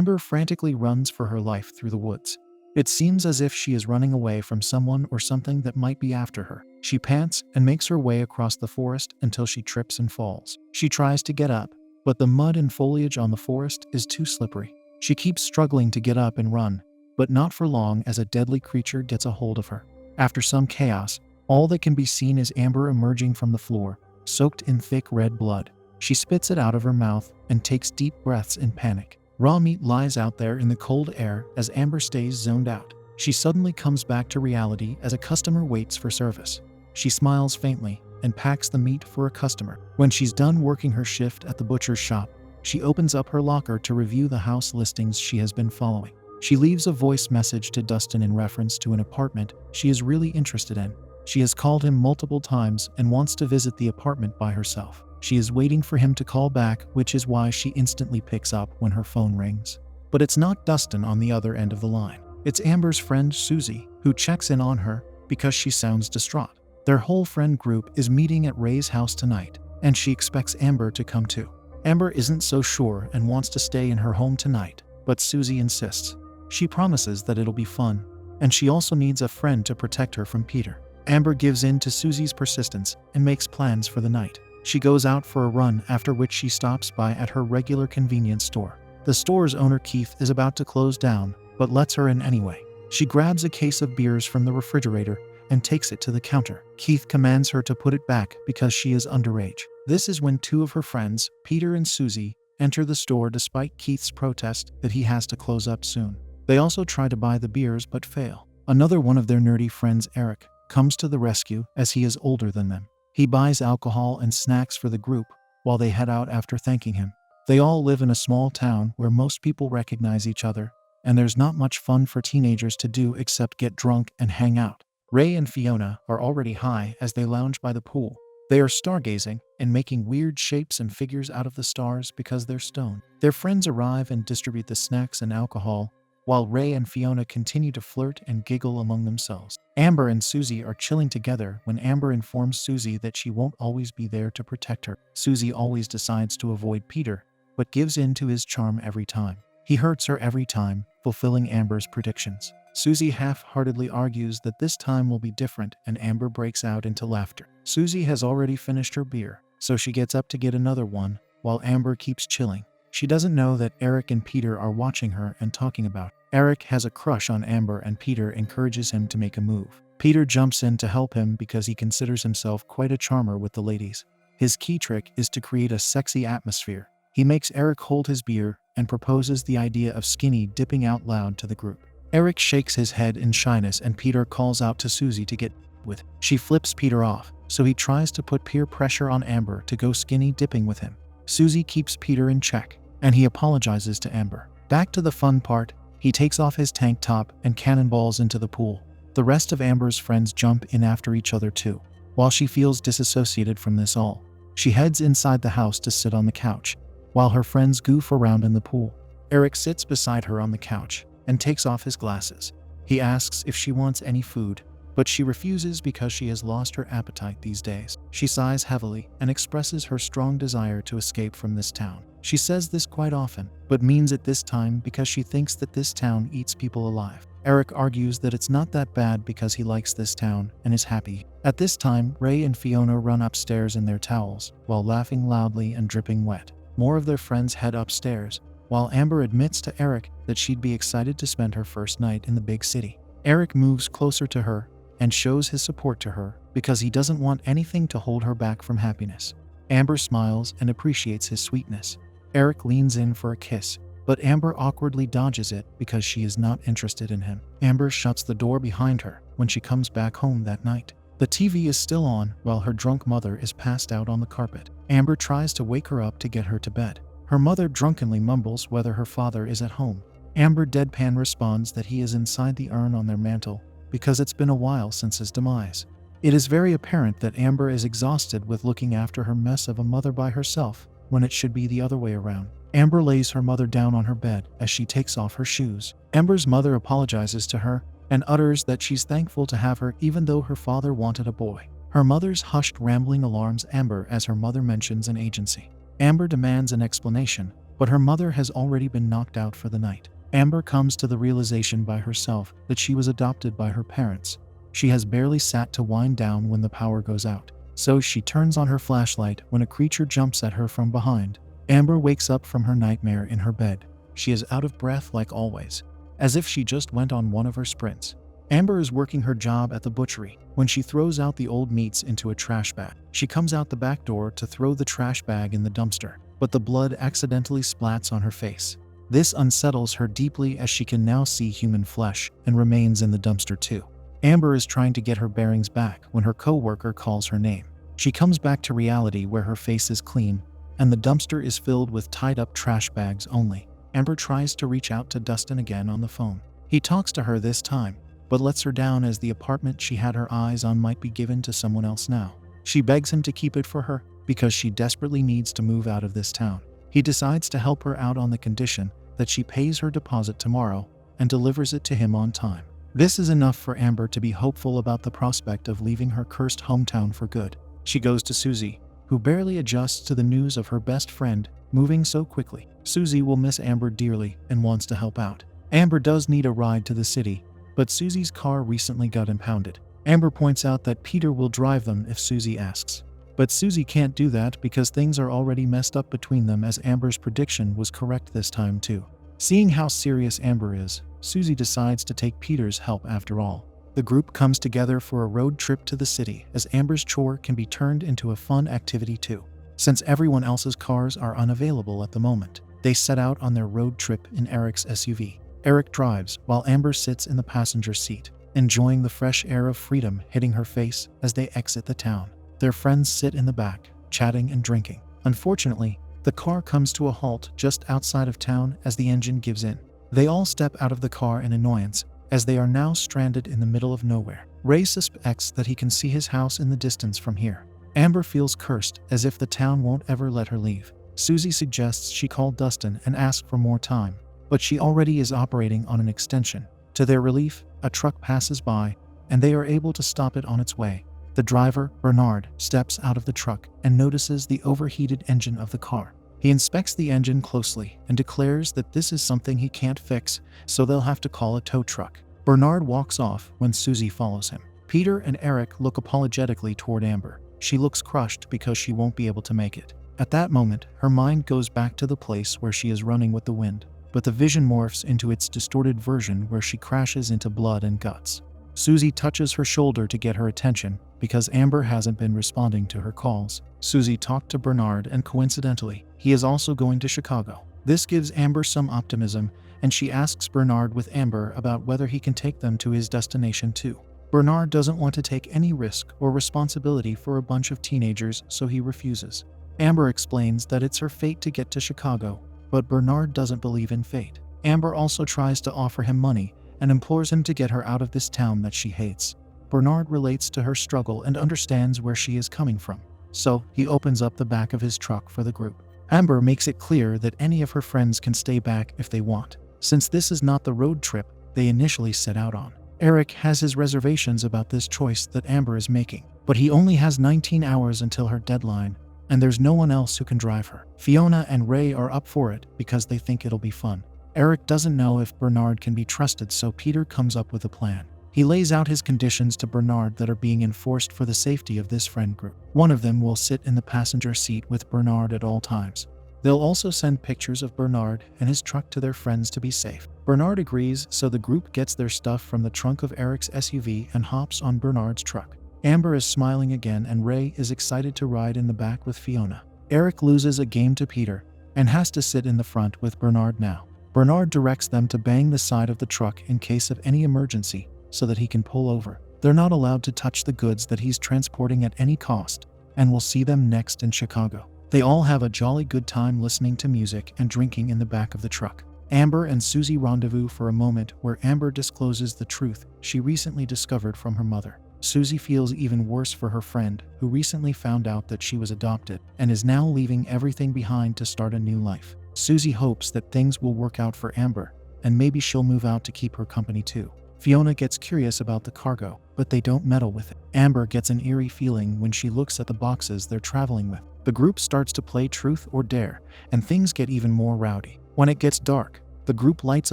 Amber frantically runs for her life through the woods. It seems as if she is running away from someone or something that might be after her. She pants and makes her way across the forest until she trips and falls. She tries to get up, but the mud and foliage on the forest is too slippery. She keeps struggling to get up and run, but not for long as a deadly creature gets a hold of her. After some chaos, all that can be seen is Amber emerging from the floor, soaked in thick red blood. She spits it out of her mouth and takes deep breaths in panic. Raw meat lies out there in the cold air as Amber stays zoned out. She suddenly comes back to reality as a customer waits for service. She smiles faintly and packs the meat for a customer. When she's done working her shift at the butcher's shop, she opens up her locker to review the house listings she has been following. She leaves a voice message to Dustin in reference to an apartment she is really interested in. She has called him multiple times and wants to visit the apartment by herself. She is waiting for him to call back, which is why she instantly picks up when her phone rings. But it's not Dustin on the other end of the line. It's Amber's friend Susie, who checks in on her because she sounds distraught. Their whole friend group is meeting at Ray's house tonight, and she expects Amber to come too. Amber isn't so sure and wants to stay in her home tonight, but Susie insists. She promises that it'll be fun, and she also needs a friend to protect her from Peter. Amber gives in to Susie's persistence and makes plans for the night. She goes out for a run, after which she stops by at her regular convenience store. The store's owner Keith is about to close down, but lets her in anyway. She grabs a case of beers from the refrigerator and takes it to the counter. Keith commands her to put it back because she is underage. This is when two of her friends, Peter and Susie, enter the store despite Keith's protest that he has to close up soon. They also try to buy the beers but fail. Another one of their nerdy friends, Eric, comes to the rescue as he is older than them. He buys alcohol and snacks for the group while they head out after thanking him. They all live in a small town where most people recognize each other, and there's not much fun for teenagers to do except get drunk and hang out. Ray and Fiona are already high as they lounge by the pool. They are stargazing and making weird shapes and figures out of the stars because they're stoned. Their friends arrive and distribute the snacks and alcohol, while Ray and Fiona continue to flirt and giggle among themselves. Amber and Susie are chilling together when Amber informs Susie that she won't always be there to protect her. Susie always decides to avoid Peter, but gives in to his charm every time. He hurts her every time, fulfilling Amber's predictions. Susie half-heartedly argues that this time will be different, and Amber breaks out into laughter. Susie has already finished her beer, so she gets up to get another one, while Amber keeps chilling. She doesn't know that Eric and Peter are watching her and talking about her. Eric has a crush on Amber and Peter encourages him to make a move. Peter jumps in to help him because he considers himself quite a charmer with the ladies. His key trick is to create a sexy atmosphere. He makes Eric hold his beer and proposes the idea of skinny dipping out loud to the group. Eric shakes his head in shyness and Peter calls out to Susie to get with. She flips Peter off, so he tries to put peer pressure on Amber to go skinny dipping with him. Susie keeps Peter in check, and he apologizes to Amber. Back to the fun part. He takes off his tank top and cannonballs into the pool. The rest of Amber's friends jump in after each other too. While she feels disassociated from this all, she heads inside the house to sit on the couch, while her friends goof around in the pool. Eric sits beside her on the couch and takes off his glasses. He asks if she wants any food, but she refuses because she has lost her appetite these days. She sighs heavily and expresses her strong desire to escape from this town. She says this quite often, but means it this time because she thinks that this town eats people alive. Eric argues that it's not that bad because he likes this town and is happy. At this time, Ray and Fiona run upstairs in their towels, while laughing loudly and dripping wet. More of their friends head upstairs, while Amber admits to Eric that she'd be excited to spend her first night in the big city. Eric moves closer to her and shows his support to her because he doesn't want anything to hold her back from happiness. Amber smiles and appreciates his sweetness. Eric leans in for a kiss, but Amber awkwardly dodges it because she is not interested in him. Amber shuts the door behind her when she comes back home that night. The TV is still on while her drunk mother is passed out on the carpet. Amber tries to wake her up to get her to bed. Her mother drunkenly mumbles whether her father is at home. Amber deadpan responds that he is inside the urn on their mantle because it's been a while since his demise. It is very apparent that Amber is exhausted with looking after her mess of a mother by herself, when it should be the other way around. Amber lays her mother down on her bed as she takes off her shoes. Amber's mother apologizes to her and utters that she's thankful to have her even though her father wanted a boy. Her mother's hushed rambling alarms Amber as her mother mentions an agency. Amber demands an explanation, but her mother has already been knocked out for the night. Amber comes to the realization by herself that she was adopted by her parents. She has barely sat to wind down when the power goes out, so she turns on her flashlight when a creature jumps at her from behind. Amber wakes up from her nightmare in her bed. She is out of breath like always, as if she just went on one of her sprints. Amber is working her job at the butchery when she throws out the old meats into a trash bag. She comes out the back door to throw the trash bag in the dumpster, but the blood accidentally splats on her face. This unsettles her deeply as she can now see human flesh and remains in the dumpster too. Amber is trying to get her bearings back when her co-worker calls her name. She comes back to reality where her face is clean and the dumpster is filled with tied-up trash bags only. Amber tries to reach out to Dustin again on the phone. He talks to her this time, but lets her down as the apartment she had her eyes on might be given to someone else now. She begs him to keep it for her because she desperately needs to move out of this town. He decides to help her out on the condition that she pays her deposit tomorrow and delivers it to him on time. This is enough for Amber to be hopeful about the prospect of leaving her cursed hometown for good. She goes to Susie, who barely adjusts to the news of her best friend moving so quickly. Susie will miss Amber dearly and wants to help out. Amber does need a ride to the city, but Susie's car recently got impounded. Amber points out that Peter will drive them if Susie asks. But Susie can't do that because things are already messed up between them, as Amber's prediction was correct this time too. Seeing how serious Amber is, Susie decides to take Peter's help after all. The group comes together for a road trip to the city, as Amber's chore can be turned into a fun activity too. Since everyone else's cars are unavailable at the moment, they set out on their road trip in Eric's SUV. Eric drives while Amber sits in the passenger seat, enjoying the fresh air of freedom hitting her face as they exit the town. Their friends sit in the back, chatting and drinking. Unfortunately, the car comes to a halt just outside of town as the engine gives in. They all step out of the car in annoyance, as they are now stranded in the middle of nowhere. Ray suspects that he can see his house in the distance from here. Amber feels cursed, as if the town won't ever let her leave. Susie suggests she call Dustin and ask for more time, but she already is operating on an extension. To their relief, a truck passes by, and they are able to stop it on its way. The driver, Bernard, steps out of the truck and notices the overheated engine of the car. He inspects the engine closely and declares that this is something he can't fix, so they'll have to call a tow truck. Bernard walks off when Susie follows him. Peter and Eric look apologetically toward Amber. She looks crushed because she won't be able to make it. At that moment, her mind goes back to the place where she is running with the wind, but the vision morphs into its distorted version where she crashes into blood and guts. Susie touches her shoulder to get her attention because Amber hasn't been responding to her calls. Susie talked to Bernard, and coincidentally, he is also going to Chicago. This gives Amber some optimism, and she asks Bernard with Amber about whether he can take them to his destination too. Bernard doesn't want to take any risk or responsibility for a bunch of teenagers, so he refuses. Amber explains that it's her fate to get to Chicago, but Bernard doesn't believe in fate. Amber also tries to offer him money and implores him to get her out of this town that she hates. Bernard relates to her struggle and understands where she is coming from, so he opens up the back of his truck for the group. Amber makes it clear that any of her friends can stay back if they want, since this is not the road trip they initially set out on. Eric has his reservations about this choice that Amber is making, but he only has 19 hours until her deadline, and there's no one else who can drive her. Fiona and Ray are up for it because they think it'll be fun. Eric doesn't know if Bernard can be trusted, so Peter comes up with a plan. He lays out his conditions to Bernard that are being enforced for the safety of this friend group. One of them will sit in the passenger seat with Bernard at all times. They'll also send pictures of Bernard and his truck to their friends to be safe. Bernard agrees, so the group gets their stuff from the trunk of Eric's SUV and hops on Bernard's truck. Amber is smiling again, and Ray is excited to ride in the back with Fiona. Eric loses a game to Peter and has to sit in the front with Bernard now. Bernard directs them to bang the side of the truck in case of any emergency so that he can pull over. They're not allowed to touch the goods that he's transporting at any cost, and we'll see them next in Chicago. They all have a jolly good time listening to music and drinking in the back of the truck. Amber and Susie rendezvous for a moment where Amber discloses the truth she recently discovered from her mother. Susie feels even worse for her friend, who recently found out that she was adopted and is now leaving everything behind to start a new life. Susie hopes that things will work out for Amber, and maybe she'll move out to keep her company too. Fiona gets curious about the cargo, but they don't meddle with it. Amber gets an eerie feeling when she looks at the boxes they're traveling with. The group starts to play truth or dare, and things get even more rowdy. When it gets dark, the group lights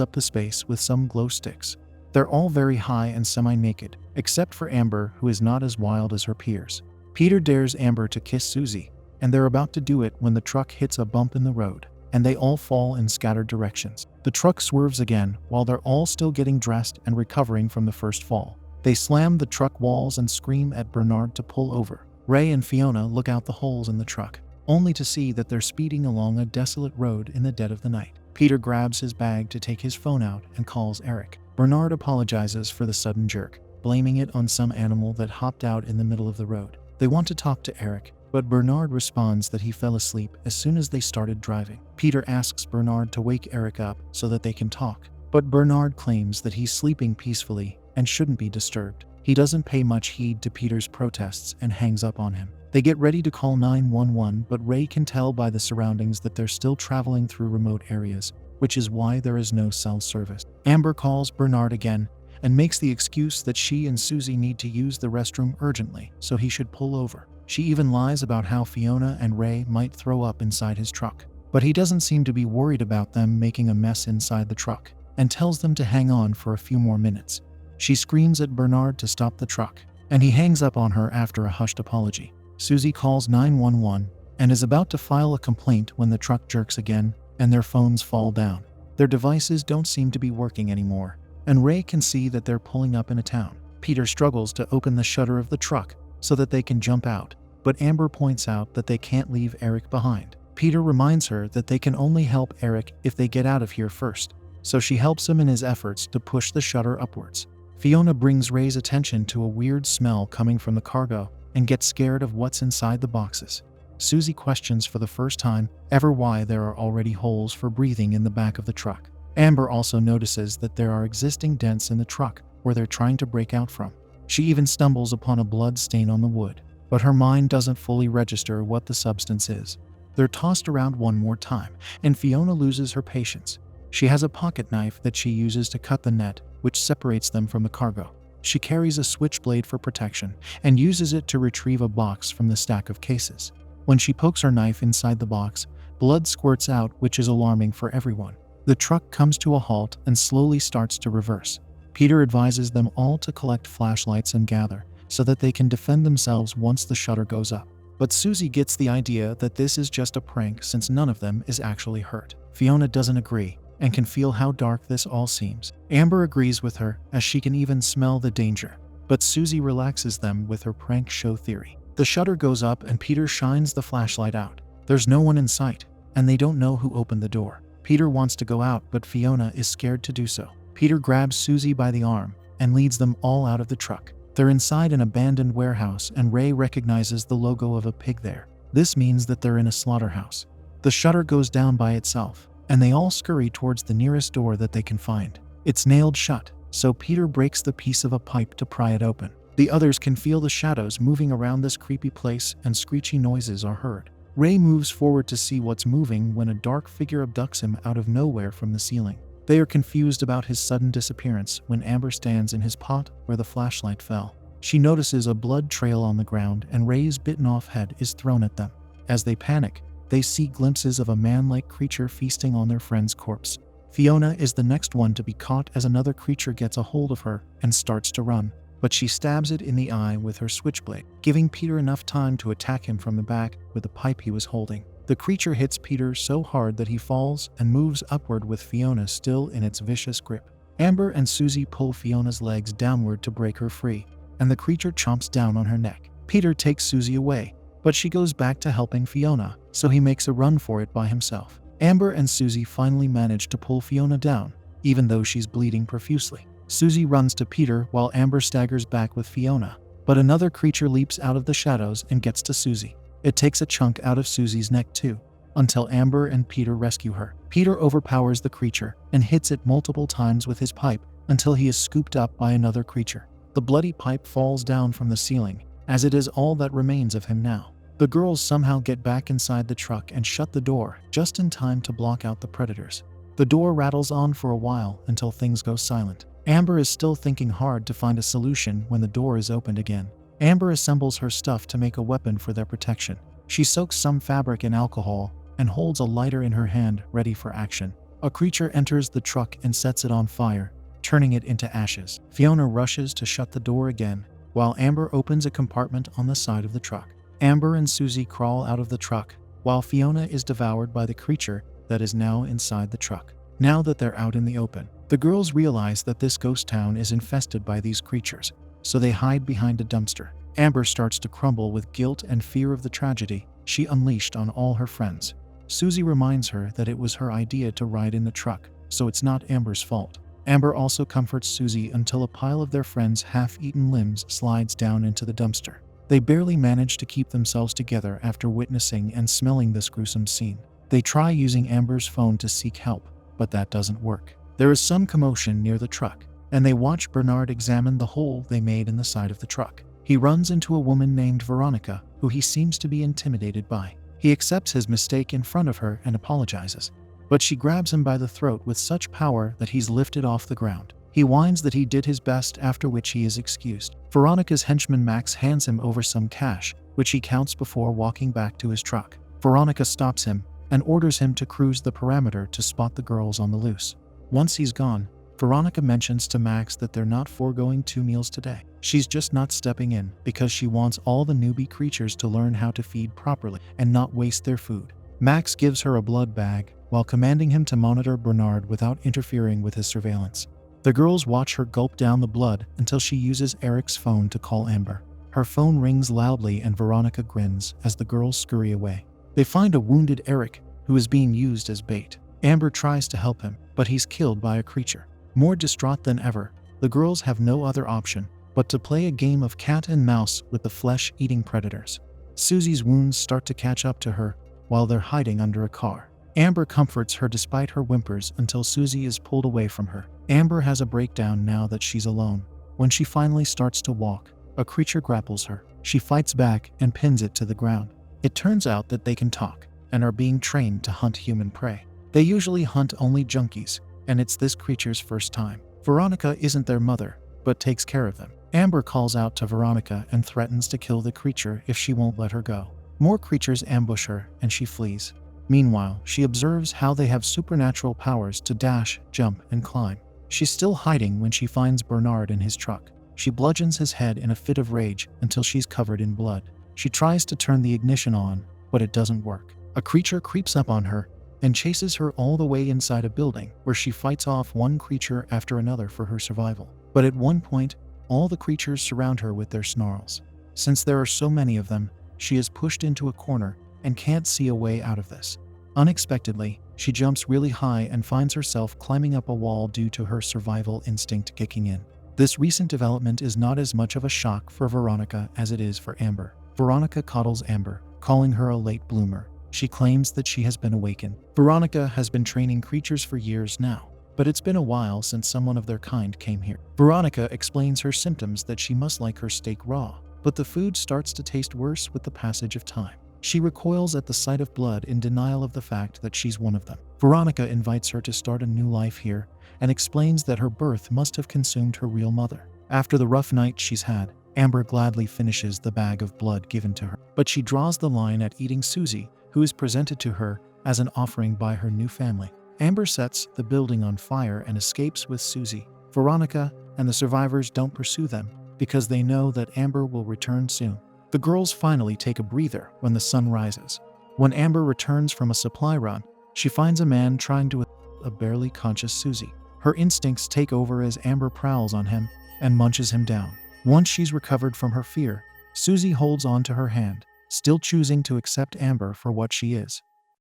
up the space with some glow sticks. They're all very high and semi-naked, except for Amber, who is not as wild as her peers. Peter dares Amber to kiss Susie, and they're about to do it when the truck hits a bump in the road, and they all fall in scattered directions. The truck swerves again while they're all still getting dressed and recovering from the first fall. They slam the truck walls and scream at Bernard to pull over. Ray and Fiona look out the holes in the truck, only to see that they're speeding along a desolate road in the dead of the night. Peter grabs his bag to take his phone out and calls Eric. Bernard apologizes for the sudden jerk, blaming it on some animal that hopped out in the middle of the road. They want to talk to Eric, but Bernard responds that he fell asleep as soon as they started driving. Peter asks Bernard to wake Eric up so that they can talk, but Bernard claims that he's sleeping peacefully and shouldn't be disturbed. He doesn't pay much heed to Peter's protests and hangs up on him. They get ready to call 911, but Ray can tell by the surroundings that they're still traveling through remote areas, which is why there is no cell service. Amber calls Bernard again and makes the excuse that she and Susie need to use the restroom urgently, so he should pull over. She even lies about how Fiona and Ray might throw up inside his truck, but he doesn't seem to be worried about them making a mess inside the truck and tells them to hang on for a few more minutes. She screams at Bernard to stop the truck, and he hangs up on her after a hushed apology. Susie calls 911 and is about to file a complaint when the truck jerks again and their phones fall down. Their devices don't seem to be working anymore, and Ray can see that they're pulling up in a town. Peter struggles to open the shutter of the truck so that they can jump out, but Amber points out that they can't leave Eric behind. Peter reminds her that they can only help Eric if they get out of here first, so she helps him in his efforts to push the shutter upwards. Fiona brings Ray's attention to a weird smell coming from the cargo and gets scared of what's inside the boxes. Susie questions for the first time ever why there are already holes for breathing in the back of the truck. Amber also notices that there are existing dents in the truck where they're trying to break out from. She even stumbles upon a blood stain on the wood, but her mind doesn't fully register what the substance is. They're tossed around one more time, and Fiona loses her patience. She has a pocket knife that she uses to cut the net, which separates them from the cargo. She carries a switchblade for protection and uses it to retrieve a box from the stack of cases. When she pokes her knife inside the box, blood squirts out, which is alarming for everyone. The truck comes to a halt and slowly starts to reverse. Peter advises them all to collect flashlights and gather, so that they can defend themselves once the shutter goes up. But Susie gets the idea that this is just a prank since none of them is actually hurt. Fiona doesn't agree and can feel how dark this all seems. Amber agrees with her, as she can even smell the danger, but Susie relaxes them with her prank show theory. The shutter goes up and Peter shines the flashlight out. There's no one in sight, and they don't know who opened the door. Peter wants to go out, but Fiona is scared to do so. Peter grabs Susie by the arm and leads them all out of the truck. They're inside an abandoned warehouse, and Ray recognizes the logo of a pig there. This means that they're in a slaughterhouse. The shutter goes down by itself, and they all scurry towards the nearest door that they can find. It's nailed shut, so Peter breaks the piece of a pipe to pry it open. The others can feel the shadows moving around this creepy place, and screechy noises are heard. Ray moves forward to see what's moving when a dark figure abducts him out of nowhere from the ceiling. They are confused about his sudden disappearance when Amber stands in his pot where the flashlight fell. She notices a blood trail on the ground, and Ray's bitten-off head is thrown at them. As they panic, they see glimpses of a man-like creature feasting on their friend's corpse. Fiona is the next one to be caught as another creature gets a hold of her and starts to run, but she stabs it in the eye with her switchblade, giving Peter enough time to attack him from the back with the pipe he was holding. The creature hits Peter so hard that he falls and moves upward with Fiona still in its vicious grip. Amber and Susie pull Fiona's legs downward to break her free, and the creature chomps down on her neck. Peter takes Susie away, but she goes back to helping Fiona, so he makes a run for it by himself. Amber and Susie finally manage to pull Fiona down, even though she's bleeding profusely. Susie runs to Peter while Amber staggers back with Fiona, but another creature leaps out of the shadows and gets to Susie. It takes a chunk out of Susie's neck too, until Amber and Peter rescue her. Peter overpowers the creature and hits it multiple times with his pipe until he is scooped up by another creature. The bloody pipe falls down from the ceiling, as it is all that remains of him now. The girls somehow get back inside the truck and shut the door just in time to block out the predators. The door rattles on for a while until things go silent. Amber is still thinking hard to find a solution when the door is opened again. Amber assembles her stuff to make a weapon for their protection. She soaks some fabric in alcohol and holds a lighter in her hand, ready for action. A creature enters the truck and sets it on fire, turning it into ashes. Fiona rushes to shut the door again, while Amber opens a compartment on the side of the truck. Amber and Susie crawl out of the truck, while Fiona is devoured by the creature that is now inside the truck. Now that they're out in the open, the girls realize that this ghost town is infested by these creatures, so they hide behind a dumpster. Amber starts to crumble with guilt and fear of the tragedy she unleashed on all her friends. Susie reminds her that it was her idea to ride in the truck, so it's not Amber's fault. Amber also comforts Susie until a pile of their friends' half-eaten limbs slides down into the dumpster. They barely manage to keep themselves together after witnessing and smelling this gruesome scene. They try using Amber's phone to seek help, but that doesn't work. There is some commotion near the truck, and they watch Bernard examine the hole they made in the side of the truck. He runs into a woman named Veronica, who he seems to be intimidated by. He accepts his mistake in front of her and apologizes, but she grabs him by the throat with such power that he's lifted off the ground. He whines that he did his best, after which he is excused. Veronica's henchman Max hands him over some cash, which he counts before walking back to his truck. Veronica stops him and orders him to cruise the perimeter to spot the girls on the loose. Once he's gone, Veronica mentions to Max that they're not foregoing 2 meals today. She's just not stepping in because she wants all the newbie creatures to learn how to feed properly and not waste their food. Max gives her a blood bag while commanding him to monitor Bernard without interfering with his surveillance. The girls watch her gulp down the blood until she uses Eric's phone to call Amber. Her phone rings loudly and Veronica grins as the girls scurry away. They find a wounded Eric who is being used as bait. Amber tries to help him, but he's killed by a creature. More distraught than ever, the girls have no other option but to play a game of cat and mouse with the flesh-eating predators. Susie's wounds start to catch up to her while they're hiding under a car. Amber comforts her despite her whimpers until Susie is pulled away from her. Amber has a breakdown now that she's alone. When she finally starts to walk, a creature grapples her. She fights back and pins it to the ground. It turns out that they can talk and are being trained to hunt human prey. They usually hunt only junkies, and it's this creature's first time. Veronica isn't their mother, but takes care of them. Amber calls out to Veronica and threatens to kill the creature if she won't let her go. More creatures ambush her, and she flees. Meanwhile, she observes how they have supernatural powers to dash, jump, and climb. She's still hiding when she finds Bernard in his truck. She bludgeons his head in a fit of rage until she's covered in blood. She tries to turn the ignition on, but it doesn't work. A creature creeps up on her and chases her all the way inside a building where she fights off one creature after another for her survival. But at one point, all the creatures surround her with their snarls. Since there are so many of them, she is pushed into a corner and can't see a way out of this. Unexpectedly, she jumps really high and finds herself climbing up a wall due to her survival instinct kicking in. This recent development is not as much of a shock for Veronica as it is for Amber. Veronica coddles Amber, calling her a late bloomer. She claims that she has been awakened. Veronica has been training creatures for years now, but it's been a while since someone of their kind came here. Veronica explains her symptoms that she must like her steak raw, but the food starts to taste worse with the passage of time. She recoils at the sight of blood in denial of the fact that she's one of them. Veronica invites her to start a new life here and explains that her birth must have consumed her real mother. After the rough night she's had, Amber gladly finishes the bag of blood given to her, but she draws the line at eating Susie, who is presented to her as an offering by her new family. Amber sets the building on fire and escapes with Susie. Veronica and the survivors don't pursue them because they know that Amber will return soon. The girls finally take a breather when the sun rises. When Amber returns from a supply run, she finds a man trying to a barely conscious Susie. Her instincts take over as Amber prowls on him and munches him down. Once she's recovered from her fear, Susie holds on to her hand, still choosing to accept Amber for what she is.